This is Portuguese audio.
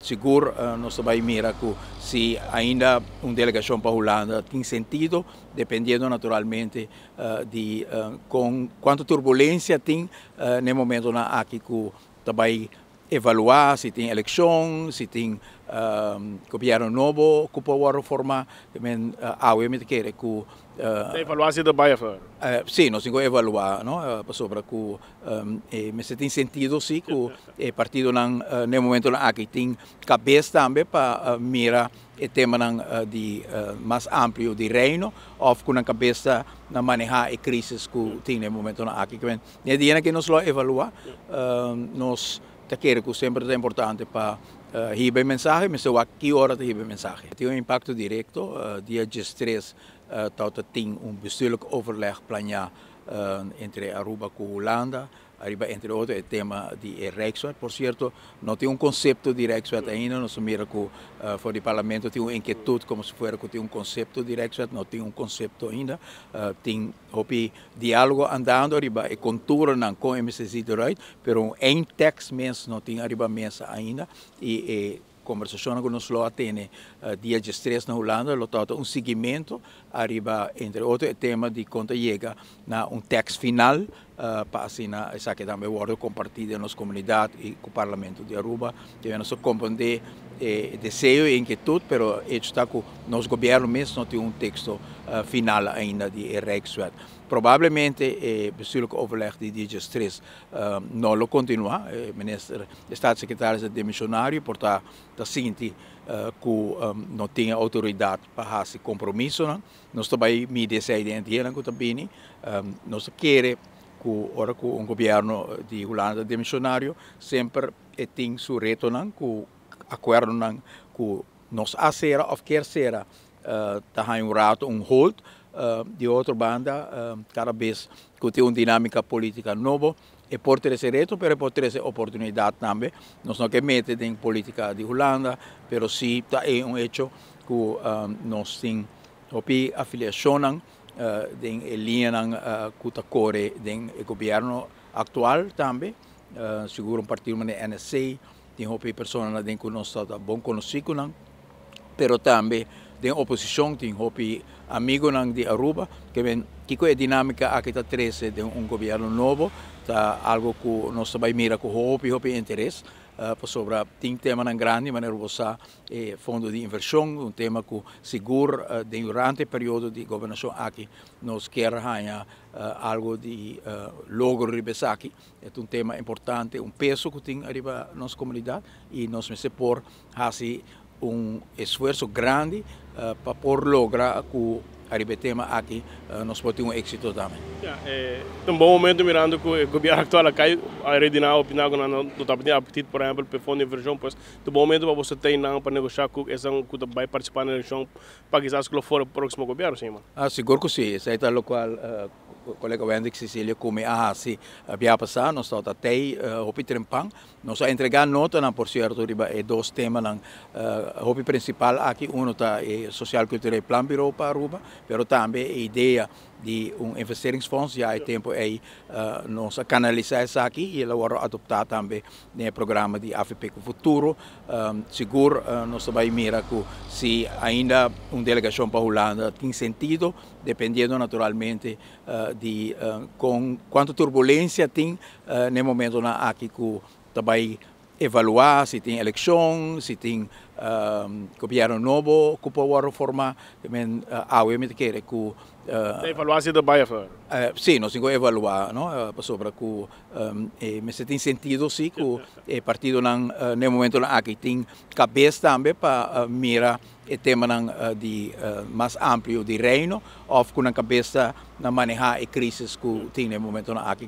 seguro nós vai mirar que se ainda uma delegação para a Holanda tem sentido, dependendo naturalmente de com quanto turbulência tem no momento na aqui que vai evaluar se tem eleição, se tem governo novo que pode formar, também obviamente quer que evaluar se vai fazer. Sim, nós temos que evaluar, não? Sobre que mas tem sentido sim que o partido no momento na aqui tem cabeça também para mirar o tema de mais amplo de reino, ou com a cabeça na manejar a crise que tem no momento na aqui. É dia que nós lo evaluar, nós queremos que sempre é importante para receber mensagem, mas eu aqui hora de receber mensagem. Tem um impacto direto, dia 13 tem bestuurlijk overleg planeado entre Aruba e Holanda, Aruba entre outros, o tema de Rijkswet. Por certo, não tem conceito de Rijkswet ainda, nós mira que for o parlamento tem uma inquietude como se fosse que tem conceito de Rijkswet, não tem conceito ainda. Tem diálogo andando, Aruba e contura com o MCC de Right, pero em text mesmo não tem Aruba mesa ainda e conversação que nós temos dia 13 na Holanda, lo seguimento arriba entre outros tema de quando chega na texto final para assim essa que também vai compartilhar na nossa comunidade e com o Parlamento de Aruba, que nós compreender desejo e inquietude, pero está que nosso governo mesmo não tem texto final ainda de Rijkswet. Provavelmente o bestuurlijk overleg de dia 13 não lo continua, o ministro, staatssecretaris é demissionário, portanto, sente que não tem autoridade para fazer compromisso. Nós também me decidimos que também nós queremos que o governo de Holanda demissionário sempre tem seu reto, que acordo que nós acera ou quer ser um rato, hold, de outra banda, cada vez que tem uma dinâmica política nova, e pode ter esse reto, mas pode ter essa oportunidade também. Nós não queremos meter em política de Holanda, mas sim é um hecho que nós temos afiliação em linha que corre do governo atual também, seguro um partido como a NSC, tem pessoas que nós estamos bem conhecidos, mas também tem oposição, tem amigos de Aruba, que é a dinâmica aqui está 13 de um governo novo, tá algo que nós também mira com interesse, sobre tem tema grande, mas Aruba fundo de inversão, um tema que seguro durante o período de governação aqui, nós queremos algo de logro ribes aqui, é um tema importante, um peso que tem arriba na nossa comunidade e nós me por fazer esforço grande para por lograr que o tema aqui nós podemos ter êxito também. É um bom momento mirando que o governo atual cai a reedinar opinar com não está tendo apetite, por exemplo, para fundo de inversão, pois é um bom momento para você ter para negociar com essa que vai participar na eleição para que que for o próximo governo, sim, mano. Seguro que sim, isso é o qual o colega Wendy Cecília como se havia passado, nós estamos até o Trempang, nós entregar nota por certo é dois temas o principal aqui um está social cultural plan bureau para Aruba, mas também a ideia de investeringsfonds, já é tempo aí nós canalizar isso aqui e ela vai adoptar também no programa de AFP com o futuro, seguro nós também mira que se ainda uma delegação para a Holanda tem sentido, dependendo naturalmente de com quanto turbulência tem no momento na aqui que também evaluar se tem eleição, se tem governo novo que pode formar, também obviamente quer que evaluar se vai fazer. Sim, nós temos que evaluar, não? Sobre que mas tem sentido sim que o partido no momento na aqui tem cabeça também para mirar o tema de mais amplo de reino, ou com a cabeça na manejar a crise que tem no momento na aqui.